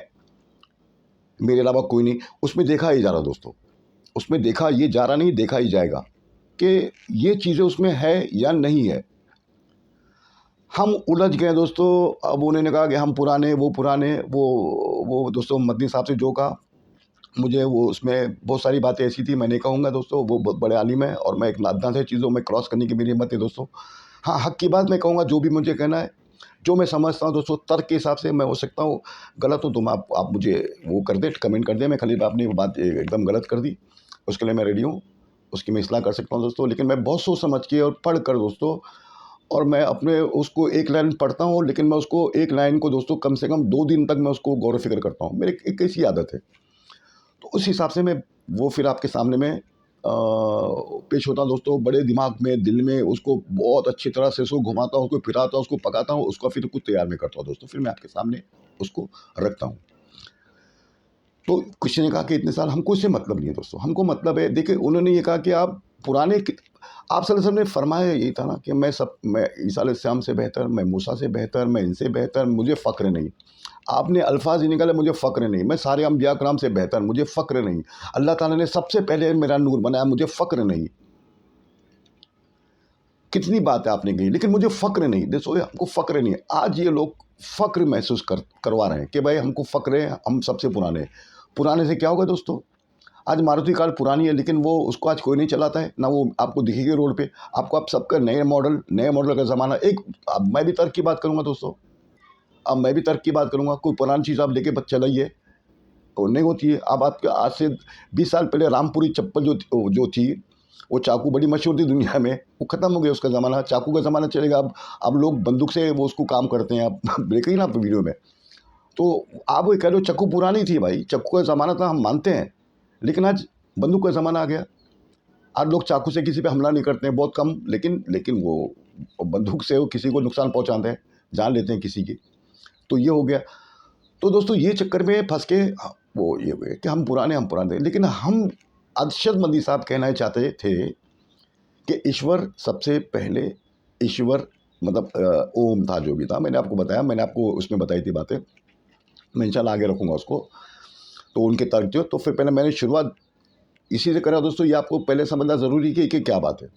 मेरे अलावा कोई नहीं। उसमें देखा ही जा रहा दोस्तों, उसमें देखा ये जा रहा नहीं, देखा ही जाएगा कि ये चीज़ें उसमें है या नहीं है। हम उलझ गए दोस्तों। अब उन्होंने कहा कि हम पुराने, वो पुराने, वो दोस्तों मदनी साहब से जो कहा, मुझे वो उसमें बहुत सारी बातें ऐसी थी, मैं नहीं कहूँगा दोस्तों, वो बहुत बड़े आलिम हैं, और मैं एक नादान से चीज़ों में क्रॉस करने की मेरी हिम्मत है दोस्तों। हाँ, हक़ की बात मैं कहूँगा, जो भी मुझे कहना है, जो मैं समझता हूँ दोस्तों, तर्क के हिसाब से मैं हो सकता हूँ गलत हूँ, तो आप मुझे वो कर दें, कमेंट कर दें। मैं खाली आपने बात एकदम गलत कर दी, उसके लिए मैं रेडी हूँ, उसकी मैं इस्लाह कर सकता हूँ दोस्तों। लेकिन मैं बहुत सोच समझ के और पढ़ कर दोस्तों, और मैं अपने उसको एक लाइन पढ़ता हूँ, लेकिन मैं उसको एक लाइन को दोस्तों कम से कम 2 दिन तक मैं उसको गौर व फ़िक्र करता हूँ। मेरी एक ऐसी आदत है। तो उस हिसाब से मैं वो फिर आपके सामने में पेश होता हूँ दोस्तों, बड़े दिमाग में, दिल में, उसको बहुत अच्छी तरह से उसको घुमाता हूँ, उसको फिराता हूँ, उसको पकाता हूँ, उसका फिर कुछ तैयार मैं करता हूँ दोस्तों, फिर मैं आपके सामने उसको रखता हूँ। तो किसी ने कहा कि इतने साल, हमको इससे मतलब नहीं है दोस्तों, हमको मतलब है, देखिए उन्होंने ये कहा कि आप पुराने आप सल्लल्लाहु अलैहि वसल्लम ने फरमाया यही था ना कि मैं ईसा अलैहिस्सलाम से बेहतर, मैं मूसा से बेहतर, मैं इनसे बेहतर, मुझे फ़क्र नहीं। आपने अल्फाज ही निकाले, मुझे फ़क्र नहीं, मैं सारे अम्बिया कराम से बेहतर, मुझे फ़क्र नहीं। अल्लाह ताला ने सबसे पहले मेरा नूर बनाया, मुझे फ़क्र नहीं। कितनी बातें आपने कही, लेकिन मुझे फ़क्र नहीं। देखो हमको फ़क्र नहीं है। आज ये लोग फ़क्र महसूस करवा रहे हैं कि भाई हमको फ़क्र है, हम सबसे पुराने हैं। पुराने से क्या होगा दोस्तों? आज मारुति कार पुरानी है, लेकिन वो उसको आज कोई नहीं चलाता है, ना वो आपको दिखेगी रोड पे। आपको अब सबका नए मॉडल का ज़माना। एक अब मैं भी तर्क की बात करूँगा दोस्तों, अब मैं भी तर्क की बात करूँगा। कोई पुरानी चीज़ आप लेके बस चलाइए, तो नहीं होती है। अब आपके आज से 20 साल पहले रामपुरी चप्पल जो थी, वो चाकू बड़ी मशहूर थी दुनिया में, वो ख़त्म हो गया उसका ज़माना। चाकू का ज़माना चलेगा। अब लोग बंदूक से वो उसको काम करते हैं। आप देखेंगे ना आप वीडियो में। तो आप वो कह रहे हो चाकू पुरानी थी भाई, चाकू का ज़माना था, हम मानते हैं, लेकिन आज बंदूक का ज़माना आ गया। आज लोग चाकू से किसी पे हमला नहीं करते हैं, बहुत कम, लेकिन वो बंदूक से वो किसी को नुकसान पहुँचाते हैं, जान लेते हैं किसी की। तो ये हो गया। तो दोस्तों ये चक्कर में फँस के वो ये हुए कि हम पुराने थे, लेकिन हम अरशद मदनी साहब कहना चाहते थे कि ईश्वर सबसे पहले, ईश्वर मतलब ओम था, जो भी था। मैंने आपको बताया, मैंने आपको उसमें बताई थी बातें, मैं इंशाल्लाह आगे रखूँगा उसको। तो उनके तर्क जो, तो फिर पहले मैंने शुरुआत इसी से करा दोस्तों। ये आपको पहले समझना ज़रूरी है कि क्या बात है।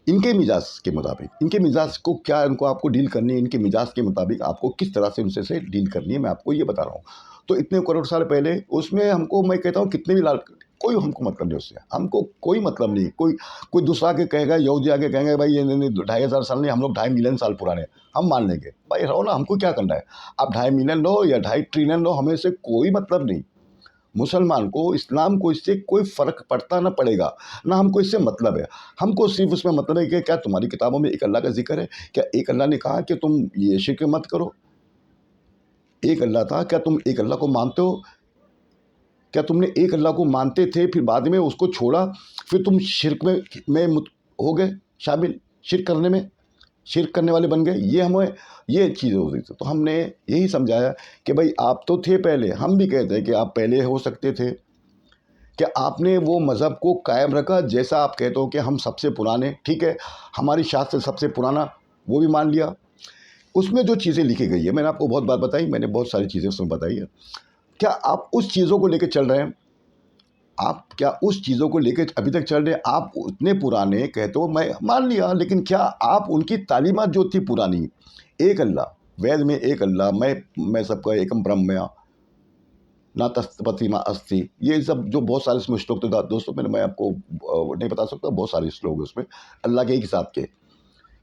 इनके मिजाज के मुताबिक, इनके मिजाज को क्या, इनको आपको डील करनी है, इनके मिजाज के मुताबिक आपको किस तरह से उनसे डील करनी है, मैं आपको ये बता रहा हूँ। तो इतने करोड़ साल पहले उसमें हमको, मैं कहता हूँ कितने भी लाल, कोई हमको मतलब नहीं उससे, हमको कोई मतलब नहीं। कोई दूसरा आके कहेगा, यहूदी आके कहेंगे भाई ये नहीं 2500 साल नहीं, हम लोग 2.5 मिलियन साल पुराने हैं, हम मान लेंगे। भाई रहो ना, हमको क्या करना है। आप 2.5 मिलियन लो या 2.5 ट्रिलियन लो, हमें से कोई मतलब नहीं। मुसलमान को, इस्लाम को इससे कोई फ़र्क पड़ता ना पड़ेगा, ना हमको इससे मतलब है। हमको सिर्फ़ उसमें मतलब है कि क्या तुम्हारी किताबों में एक अल्लाह का ज़िक्र है? क्या एक अल्लाह ने कहा कि तुम ये शिर्क मत करो? एक अल्लाह था, क्या तुम एक अल्लाह को मानते हो? क्या तुमने एक अल्लाह को मानते थे, फिर बाद में उसको छोड़ा, फिर तुम शिर्क में हो गए शामिल, शिर्क करने में? शिर्क करने वाले बन गए। ये हमें, ये चीज़ हो रही थी। तो हमने यही समझाया कि भाई आप तो थे पहले, हम भी कहते हैं कि आप पहले हो सकते थे। कि आपने वो मज़हब को कायम रखा, जैसा आप कहते हो कि हम सबसे पुराने, ठीक है, हमारी शास्त्र सबसे पुराना, वो भी मान लिया। उसमें जो चीज़ें लिखी गई है, मैंने आपको बहुत बात बताई, मैंने बहुत सारी चीज़ें उसमें बताई है। क्या आप उस चीज़ों को लेके चल रहे हैं? आप क्या उस चीज़ों को लेके अभी तक चल रहे हैं? आप उतने पुराने कहते हो, मैं मान लिया, लेकिन क्या आप उनकी तालीमात जो थी पुरानी, एक अल्लाह, वेद में एक अल्लाह, मैं सबका एकम ब्रह्म, ना तस्तपतिमा अस्ति, ये सब जो बहुत सारे इसमें श्लोक, तो दोस्तों मैं आपको नहीं बता सकता, बहुत सारे श्लोक हैं उसमें अल्लाह के एक हिसाब के,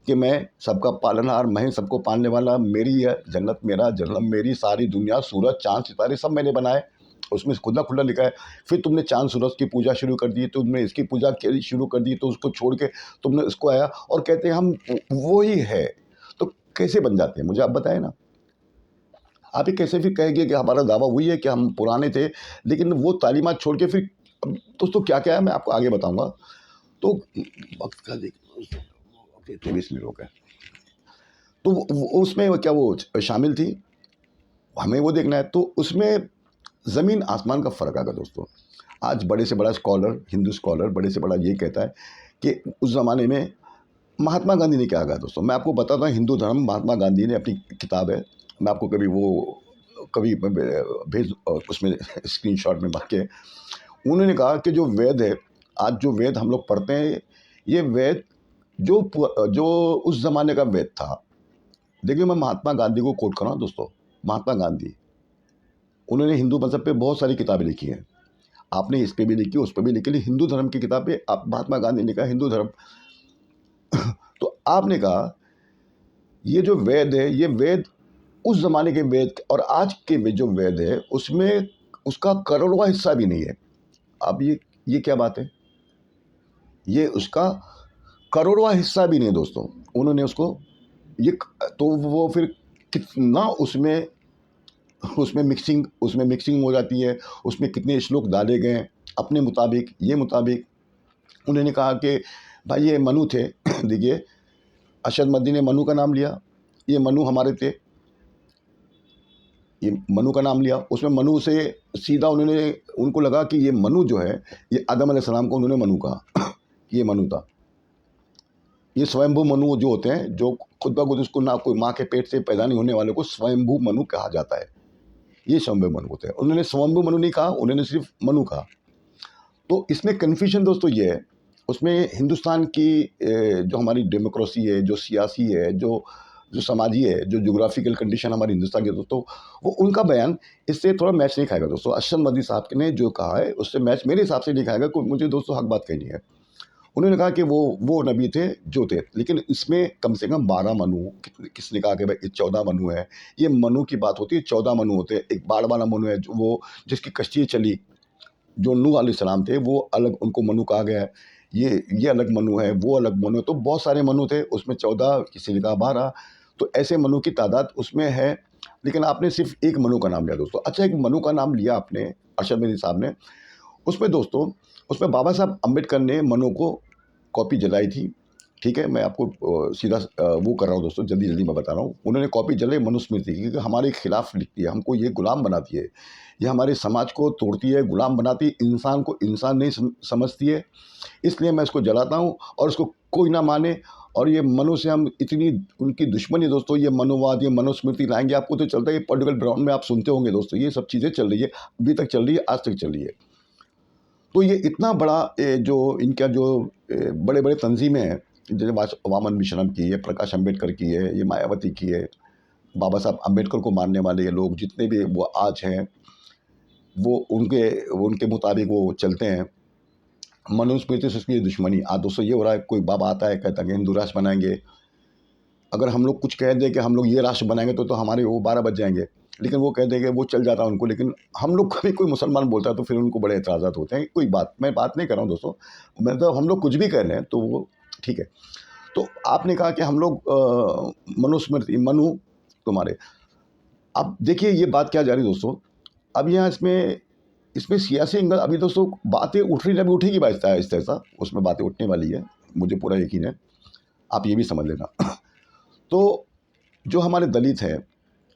कि मैं सबका पालनहार, मैं सबको पालने वाला, मेरी है जन्नत, मेरा जन्म, मेरी सारी दुनिया, सूरज चाँद सितारे सब मैंने बनाए। उसमें खुला खुला लिखा है। फिर तुमने चाँद सूरज की पूजा शुरू कर दी, तुमने इसकी पूजा शुरू कर दी, तो उसको छोड़ के तुमने इसको आया और कहते हैं हम वो ही है। तो कैसे बन जाते हैं, मुझे आप बताएं ना। आप ये कैसे फिर कहेंगे कि हमारा दावा वही है कि हम पुराने थे, लेकिन वो तालीमात छोड़ के फिर अब दोस्तों क्या-क्या है मैं आपको आगे बताऊँगा। तो वक़्त का देख, 23 मिनट हो गए। तो वो उसमें क्या वो शामिल थी, हमें वो देखना है। तो उसमें ज़मीन आसमान का फ़र्क आ गया दोस्तों। आज बड़े से बड़ा स्कॉलर, हिंदू स्कॉलर बड़े से बड़ा ये कहता है कि उस ज़माने में महात्मा गांधी ने क्या कहा दोस्तों, मैं आपको बताता हूँ। हिंदू धर्म, महात्मा गांधी ने अपनी किताब है, मैं आपको कभी भेज उसमें स्क्रीनशॉट में भर के, उन्होंने कहा कि जो वेद है, आज जो वेद हम लोग पढ़ते हैं, ये वेद जो उस ज़माने का वेद था। देखिए मैं महात्मा गांधी को कोट कर रहा हूँ दोस्तों। महात्मा गांधी, उन्होंने हिंदू मज़हब पे बहुत सारी किताबें लिखी हैं। आपने इस पे भी लिखी, उस पे भी लिखी, लेकिन हिंदू धर्म की किताबें आप, महात्मा गांधी ने कहा हिंदू धर्म। तो आपने कहा ये जो वेद है, ये वेद उस ज़माने के वेद और आज के जो वेद है, उसमें उसका करोड़वाँ हिस्सा भी नहीं है। अब ये क्या बात है? ये उसका करोड़वाँ हिस्सा भी नहीं है दोस्तों। उन्होंने उसको ये तो वो फिर कितना उसमें उसमें मिक्सिंग हो जाती है। उसमें कितने श्लोक डाले गए हैं अपने मुताबिक, ये मुताबिक। उन्होंने कहा कि भाई ये मनु थे। देखिए अरशद मदनी ने मनु का नाम लिया, ये मनु हमारे थे, ये मनु का नाम लिया। उसमें मनु से सीधा उनको लगा कि ये मनु जो है, ये आदम अलैहिस्सलाम को उन्होंने मनु कहा ये मनु था। ये स्वयंभू मनु जो होते हैं, जो खुद ब खुद उसको ना कोई माँ के पेट से पैदा नहीं होने वाले को स्वयंभू मनु कहा जाता है। ये स्वयंभू मनु होते हैं। उन्होंने स्वयंभू मनु नहीं कहा, उन्होंने सिर्फ मनु कहा। तो इसमें कन्फ्यूजन दोस्तों ये है, उसमें हिंदुस्तान की जो हमारी डेमोक्रेसी है, जो सियासी है, जो जो समाजी है, जो ज्योग्राफिकल कंडीशन हमारे हिंदुस्तान के दोस्तों, वो उनका बयान इससे थोड़ा मैच नहीं खाएगा दोस्तों। अरशद मदनी साहब ने जो कहा है उससे मैच मेरे हिसाब से नहीं खाएगा। कोई मुझे दोस्तों हक बात कहनी है। उन्होंने कहा कि वो नबी थे जो थे, लेकिन इसमें कम से कम 12 मनु, किसने कहा कि भाई 14 मनु है। ये मनु की बात होती है, 14 मनु होते हैं। एक बाढ़ वाला मनु है जो वो जिसकी कश्ती चली, जो नूह अलैहिस्सलाम थे, वो अलग, उनको मनु कहा गया है। ये अलग मनु है, वो अलग मनु है। तो बहुत सारे मनु थे, उसमें 14, किसी ने कहा 12। तो ऐसे मनु की तादाद उसमें है, लेकिन आपने सिर्फ एक मनु का नाम लिया दोस्तों। अच्छा, एक मनु का नाम लिया आपने, अरशद मदनी साहब ने। उसमें दोस्तों, उसमें बाबा साहब अम्बेडकर ने मनु को कॉपी जलाई थी। ठीक है, मैं आपको सीधा वो कर रहा हूँ दोस्तों, जल्दी जल्दी मैं बता रहा हूँ। उन्होंने कॉपी जलाई मनुस्मृति की, क्योंकि हमारे खिलाफ लिखती है, हमको ये गुलाम बनाती है, ये हमारे समाज को तोड़ती है, गुलाम बनाती है, इंसान को इंसान नहीं समझती है। इसलिए मैं इसको जलाता हूँ, और इसको कोई ना माने। और ये मनु से हम इतनी उनकी दुश्मनी दोस्तों, ये मनुवाद, ये मनुस्मृति लाएंगे, आपको तो चलता है, ये पॉलिटिकल ग्राउंड में आप सुनते होंगे दोस्तों, ये सब चीज़ें चल रही है, अभी तक चल रही है, आज तक चल रही है। तो ये इतना बड़ा जो इनका जो बड़े बड़े तंजीमें हैं, जैसे वामन मिश्रम की है, प्रकाश अम्बेडकर की है, ये मायावती की है, बाबा साहब अम्बेडकर को मानने वाले ये लोग जितने भी वो आज हैं, वो उनके मुताबिक वो चलते हैं। मनुस्मृति से उसकी दुश्मनी। आज दोस्तों ये हो रहा है, कोई बाबा आता है कहता है कि हिंदू राष्ट्र बनाएंगे। अगर हम लोग कुछ कह दें कि हम लोग ये राष्ट्र बनाएंगे तो हमारे वो 12 बज जाएंगे, लेकिन वो कह देंगे, वो चल जाता है उनको। लेकिन हम लोग कभी कोई मुसलमान बोलता है तो फिर उनको बड़े एतराज़ात होते हैं। कोई बात, मैं बात नहीं कर रहा हूँ दोस्तों, मैं तो हम लोग कुछ भी कह रहे हैं तो वो ठीक है। तो आपने कहा कि हम लोग मनुस्मृति मनु तुम्हारे, अब देखिए ये बात क्या जा रही है दोस्तों। अब यहाँ इसमें सियासी एंगल, अभी दोस्तों बातें उठ रही, अभी उठेगी आहिस्ता आहिस्ता ऐसा, उसमें बातें उठने वाली है, मुझे पूरा यकीन है, आप ये भी समझ लेना। तो जो हमारे दलित हैं,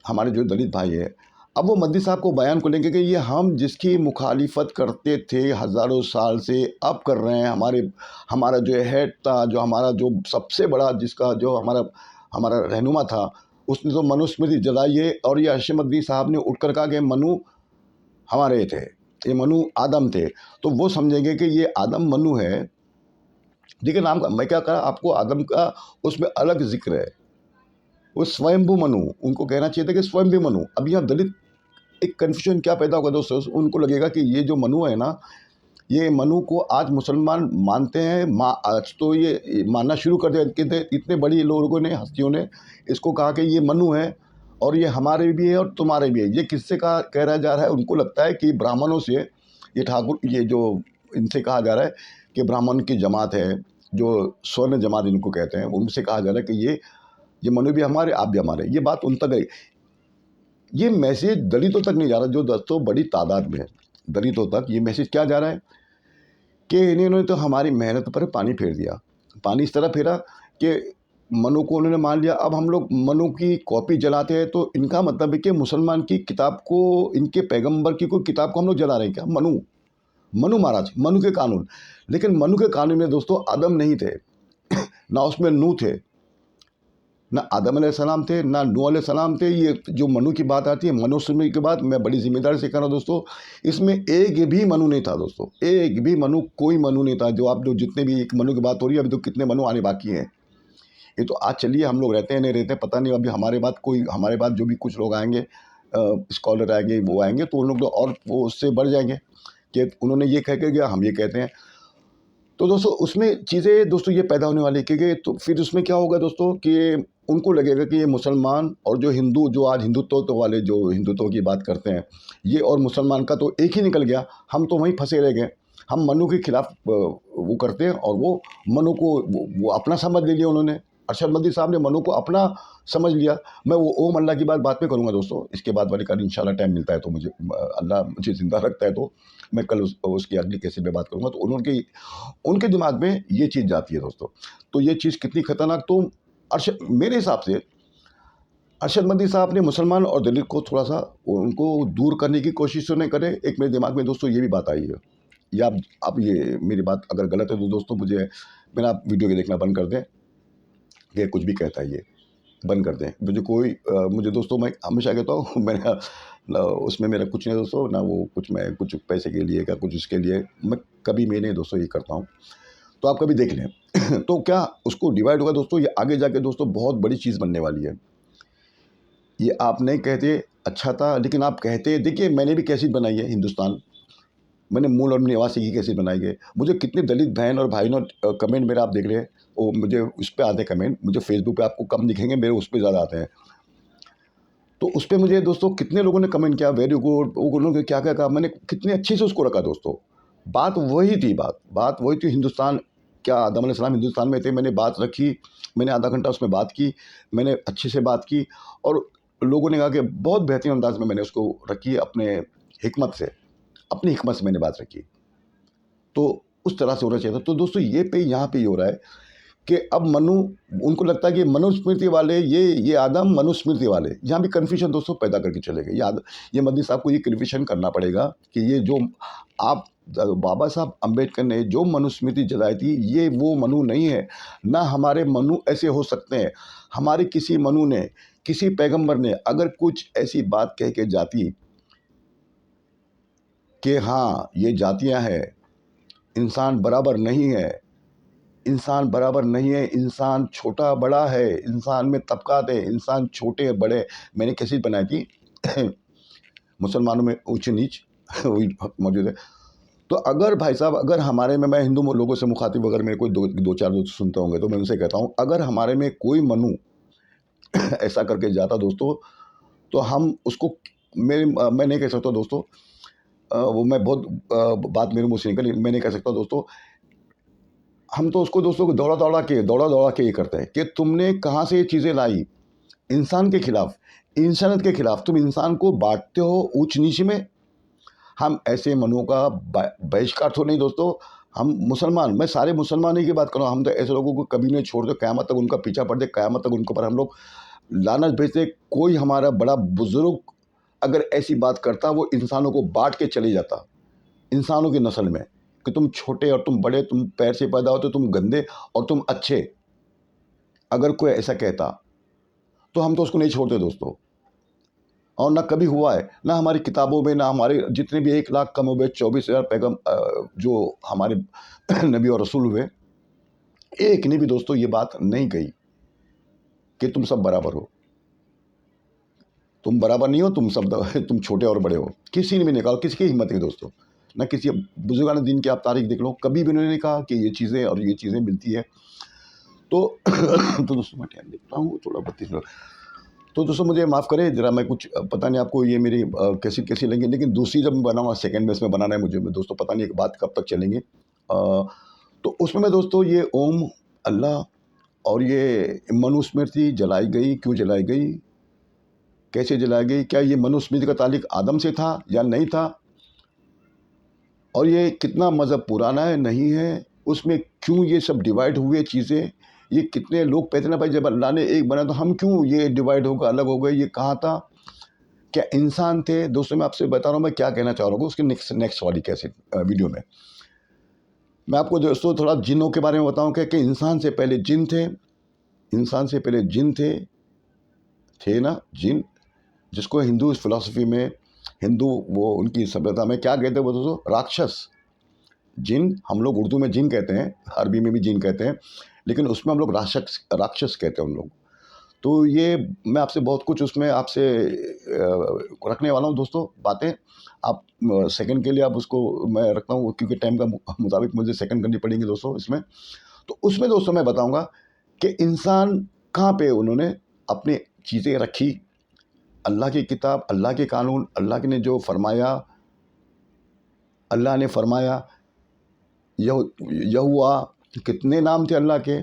हमारे जो दलित भाई है, अब वो मदनी साहब को बयान को लेंगे कि ये हम जिसकी मुखालिफत करते थे हज़ारों साल से, अब कर रहे हैं। हमारा जो हेड था, जो हमारा जो सबसे बड़ा, जिसका जो हमारा रहनुमा था, उसने तो मनुस्मृति जलाई है। और ये अरशद मदनी साहब ने उठ कर कहा कि मनु हमारे थे, ये मनु आदम थे। तो वो समझेंगे कि ये आदम मनु है। देखिए नाम का, मैं क्या कहा आपको, आदम का उसमें अलग जिक्र है, वो स्वयंभू मनु, उनको कहना चाहिए था कि स्वयंभू मनु। अब यहाँ दलित एक कन्फ्यूजन क्या पैदा होगा दोस्तों, उनको लगेगा कि ये जो मनु है ना, ये मनु को आज मुसलमान मानते हैं। आज तो ये मानना शुरू कर दिया, इतने बड़ी लोगों ने, हस्तियों ने इसको कहा कि ये मनु है और ये हमारे भी है और तुम्हारे भी है। ये किससे कह रहा जा रहा है, उनको लगता है कि ब्राह्मणों से, ये ठाकुर, ये जो इनसे कहा जा रहा है कि ब्राह्मण की जमात है, जो स्वर्ण जमात इनको कहते हैं, उनसे कहा जा रहा है कि ये मनु भी हमारे, आप भी हमारे। ये बात उन तक गई, ये मैसेज दलितों तक नहीं जा रहा, जो दोस्तों बड़ी तादाद में है दलितों तक। ये मैसेज क्या जा रहा है कि इन्होंने तो हमारी मेहनत पर पानी फेर दिया। पानी इस तरह फेरा कि मनु को उन्होंने मान लिया। अब हम लोग मनु की कॉपी जलाते हैं, तो इनका मतलब है कि मुसलमान की किताब को, इनके पैगंबर की कोई किताब को हम लोग जला रहे हैं क्या। मनु महाराज, मनु के कानून। लेकिन मनु के कानून में दोस्तों आदम नहीं थे, ना उसमें नूह थे, ना आदम अलैहिस्सलाम थे, ना नूह अलैहिस्सलाम थे। ये जो मनु की बात आती है, मनुस्मृति की बात, मैं बड़ी जिम्मेदारी से कह रहा हूँ दोस्तों, इसमें एक भी मनु नहीं था दोस्तों, एक भी मनु, कोई मनु नहीं था। जो आप जो जितने भी एक मनु की बात हो रही है, अभी तो कितने मनु आने बाकी हैं। ये तो आज चलिए, हम लोग रहते हैं नहीं रहते पता नहीं। अभी हमारे बाद जो भी कुछ लोग आएंगे, स्कॉलर आएंगे, वो आएंगे, तो उन लोग तो और वो उससे बढ़ जाएंगे कि उन्होंने ये कह के गया, हम ये कहते हैं। तो दोस्तों उसमें चीज़ें दोस्तों ये पैदा होने वाली कि तो फिर उसमें क्या होगा दोस्तों कि उनको लगेगा कि ये मुसलमान और जो हिंदू, जो आज हिंदुत्व वाले जो हिंदुत्व की बात करते हैं, ये और मुसलमान का तो एक ही निकल गया, हम तो वहीं फंसे रह गए। हम मनु के खिलाफ वो करते हैं, और वो मनु को वो अपना समझ ले लिया उन्होंने। अरशद मदनी साहब ने मनु को अपना समझ लिया। मैं वो ओम अल्लाह की बात में करूँगा दोस्तों, इसके बाद वाली कल इंशाल्लाह टाइम मिलता है तो मुझे, अल्लाह मुझे ज़िंदा रखता है तो मैं कल उसकी अगली कैसे में बात करूँगा। तो उनके दिमाग में ये चीज़ जाती है दोस्तों। तो ये चीज़ कितनी खतरनाक, तो मेरे हिसाब से अरशद मदनी साहब ने मुसलमान और दलित को थोड़ा सा उनको दूर करने की कोशिश तो नहीं करे। एक मेरे दिमाग में दोस्तों ये भी बात आई है, या आप ये मेरी बात अगर गलत है तो दोस्तों मुझे मेरा आप वीडियो के देखना बंद कर दें। ये कुछ भी कहता है ये बंद कर दें। मुझे कोई मुझे दोस्तों मैं हमेशा कहता हूँ मेरा ना उसमें मेरा कुछ नहीं दोस्तों, ना वो कुछ मैं कुछ पैसे के लिए, क्या कुछ इसके लिए मैं कभी मैं नहीं दोस्तों ये करता हूँ। तो आप कभी देख लें। तो क्या उसको डिवाइड होगा दोस्तों, ये आगे जाके दोस्तों बहुत बड़ी चीज़ बनने वाली है। ये आप नहीं कहते अच्छा था, लेकिन आप कहते देखिए मैंने भी कैसेट बनाई है हिंदुस्तान, मैंने मूल और निवासी की कैसेट बनाई है। मुझे कितने दलित बहन और भाई ने कमेंट मेरा आप देख रहे हैं, वो मुझे उस पे आते हैं कमेंट, मुझे फेसबुक पे आपको कम दिखेंगे, मेरे उस पे ज़्यादा आते हैं। तो उस पे मुझे दोस्तों कितने लोगों ने कमेंट किया वेरी गुड, वो उन्होंने क्या क्या कहा, मैंने कितने अच्छे से उसको रखा दोस्तों। बात वही थी, बात वही थी। हिंदुस्तान क्या आदम अलैहिस्सलाम हिंदुस्तान में थे, मैंने बात रखी, मैंने आधा घंटा उसमें बात की, मैंने अच्छे से बात की और लोगों ने कहा कि बहुत बेहतरीन अंदाज में मैंने उसको रखी अपने हिकमत से, अपनी हिकमत से मैंने बात रखी। तो उस तरह से होना चाहिए था। तो दोस्तों ये पे यहाँ पे ये हो रहा है कि अब उनको लगता है कि मनुस्मृति वाले ये आदम मनुस्मृति वाले, यहाँ भी कन्फ्यूजन दोस्तों पैदा करके चले गए। ये मदनी साहब को ये क्लियरिफिकेशन करना पड़ेगा कि ये जो आप बाबा साहब अम्बेडकर ने जो मनुस्मृति जलाई थी, ये वो मनु नहीं है। ना हमारे मनु ऐसे हो सकते हैं। हमारे किसी मनु ने, किसी पैगंबर ने अगर कुछ ऐसी बात कह के जाती कि हाँ ये जातियाँ हैं, इंसान बराबर नहीं है, इंसान बराबर नहीं है, इंसान छोटा बड़ा है, इंसान में तबकात है, इंसान छोटे बड़े। मैंने कैसे बनाई थी मुसलमानों में ऊंच नीच वही मौजूद है। तो अगर भाई साहब, अगर हमारे में, मैं हिंदू लोगों से मुखातिब अगर मेरे कोई दो चार दोस्त सुनते होंगे तो मैं उनसे कहता हूँ, अगर हमारे में कोई मनु ऐसा करके जाता दोस्तों, तो हम उसको मैं नहीं कह सकता दोस्तों, वो मैं बहुत बात मेरे मुँह से निकली, मैं नहीं कह सकता दोस्तों। हम तो उसको दोस्तों को दौड़ा दौड़ा के ये करते हैं कि तुमने कहाँ से ये चीज़ें लाई, इंसान के खिलाफ, इंसानियत के खिलाफ। तुम इंसान को बांटते हो ऊंच नीच में। हम ऐसे मनुओं का बहिष्कार तो नहीं दोस्तों। हम मुसलमान, मैं सारे मुसलमान ही की बात कर रहा हूँ, हम तो ऐसे लोगों को कभी नहीं छोड़ते, क़यामत तक उनका पीछा पड़ते, क़यामत तक उनको पर हम लोग लानत भेजते। कोई हमारा बड़ा बुजुर्ग अगर ऐसी बात करता, वो इंसानों को बांट के चले जाता, इंसानों की नस्ल में, कि तुम छोटे और तुम बड़े, तुम पैर से पैदा होते, तुम गंदे और तुम अच्छे। अगर कोई ऐसा कहता तो हम तो उसको नहीं छोड़ते दोस्तों। और ना कभी हुआ है, ना हमारी किताबों में, ना हमारे जितने भी 1 लाख कम हुए 24,000 पैगम जो हमारे नबी और रसूल हुए, एक ने भी दोस्तों ये बात नहीं कही कि तुम सब बराबर हो, तुम बराबर नहीं हो, तुम सब तुम छोटे और बड़े हो। किसी ने भी नहीं कहा, किसी की हिम्मत नहीं दोस्तों। ना किसी बुजुर्गान दीन की आप तारीख देख लो, कभी भी उन्होंने कहा कि ये चीज़ें और ये चीज़ें मिलती है। तो तो दोस्तों मैं टाइम देखता हूँ थोड़ा 32 मिनट। तो दोस्तों मुझे माफ़ करें ज़रा, मैं कुछ पता नहीं आपको ये मेरी कैसी लगी, लेकिन दूसरी जब मैं बनाऊँगा सेकंड बेस में बनाना है मुझे दोस्तों, पता नहीं एक बात कब तक चलेंगे। तो उसमें मैं दोस्तों ये ओम अल्लाह और ये मनुस्मृति जलाई गई, क्यों जलाई गई, कैसे जलाई गई, क्या ये मनुस्मृति का ताल्लुक आदम से था या नहीं था, और ये कितना मज़हब पुराना है नहीं है, उसमें क्यों ये सब डिवाइड हुए चीज़ें, ये कितने लोग कहते हैं ना भाई, जब अल्लाह ने एक बनाया तो हम क्यों ये डिवाइड होकर अलग हो गए, ये कहाँ था, क्या इंसान थे दोस्तों। मैं आपसे बता रहा हूँ मैं क्या कहना चाह रहा हूँ उसके नेक्स्ट वाली कैसे वीडियो में। मैं आपको दोस्तों थोड़ा जिनों के बारे में बताऊँ कि इंसान से पहले जिन थे, इंसान से पहले जिन थे ना जिन, जिसको हिंदू फिलॉसफी में, हिंदू वो उनकी सभ्यता में क्या कहते हैं वो दोस्तों, राक्षस। जिन हम लोग उर्दू में जिन कहते हैं, अरबी में भी जिन कहते हैं, लेकिन उसमें हम लोग राक्षस कहते हैं उन लोग। तो ये मैं आपसे बहुत कुछ उसमें आपसे रखने वाला हूँ दोस्तों बातें। आप सेकंड के लिए आप उसको मैं रखता हूँ, क्योंकि टाइम का मुताबिक मुझे सेकंड करनी पड़ेंगी दोस्तों इसमें। तो उसमें दोस्तों मैं बताऊँगा कि इंसान कहाँ पे उन्होंने अपनी चीज़ें रखी, अल्लाह की किताब, अल्लाह के कानून, अल्लाह ने जो फरमाया, अल्लाह ने फरमाया। यहोवा, कितने नाम थे अल्लाह के।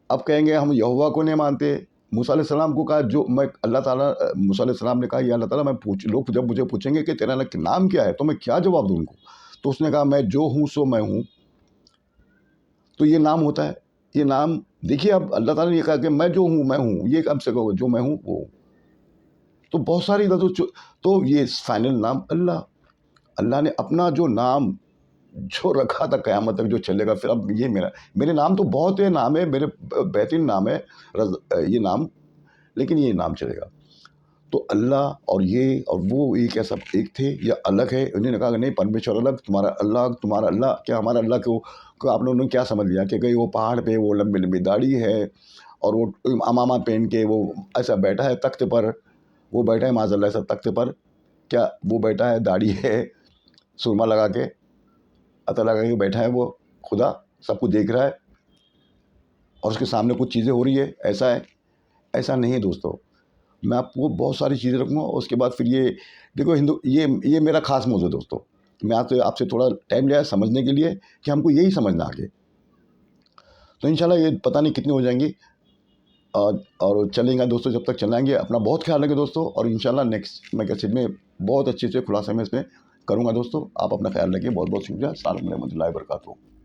अब कहेंगे हम यहोवा को नहीं मानते। मूसा अलैहिस्सलाम को कहा, जो मैं अल्लाह ताला, मूसा अलैहिस्सलाम ने कहा या अल्लाह ताला, लोग जब मुझे पूछेंगे कि तेरा नाम क्या है, तो मैं क्या जवाब दूँ उनको। तो उसने कहा मैं जो हूँ सो मैं हूँ। तो ये नाम होता है, ये नाम देखिए। अब अल्लाह ताला ने कहा कि मैं जो हूँ मैं हूँ, ये कब से कहो जो मैं हूँ वो। तो बहुत सारी तो ये फाइनल नाम अल्लाह, अल्लाह ने अपना जो नाम जो रखा था क़यामत तक जो चलेगा। फिर अब ये मेरे नाम तो बहुत है, नाम है मेरे, बेहतरीन नाम है ये नाम, लेकिन ये नाम चलेगा। तो अल्लाह और ये और वो एक ऐसा एक थे, ये अलग है। उन्होंने कहा कि नहीं, परमेश्वर अलग, तुम्हारा अल्लाह क्या, हमारा अल्लाह को आप लोगों ने क्या समझ लिया कि कहीं वो पहाड़ पे वो लंबी लंबी दाढ़ी है और वो अमामा पहन के वो ऐसा बैठा है तख्त पर, वो बैठा है माज़अल्लाह ऐसा तख्त पर, क्या वो बैठा है, दाढ़ी है, सुरमा लगा के, अता लगा के बैठा है, वो खुदा सब कुछ देख रहा है और उसके सामने कुछ चीज़ें हो रही है, ऐसा है? ऐसा नहीं है दोस्तों। मैं आपको बहुत सारी चीज़ें रखूँगा और उसके बाद फिर ये देखो, हिंदू ये मेरा ख़ास मौज़ू है दोस्तों। मैं आपसे थोड़ा टाइम लिया समझने के लिए कि हमको यही समझना आगे। तो इंशाल्लाह ये पता नहीं कितनी हो जाएँगी, और चलेंगे दोस्तों जब तक चलाएँगे। अपना बहुत ख़्याल रखें दोस्तों, और इंशाल्लाह नेक्स्ट मैं कैसेट में बहुत अच्छे से खुलासा मैं इसमें करूँगा दोस्तों। आप अपना ख़्याल रखिए। बहुत-बहुत शुक्रिया। अस्सलाम वालेकुम रहमतुल्लाहि व बरकातहू।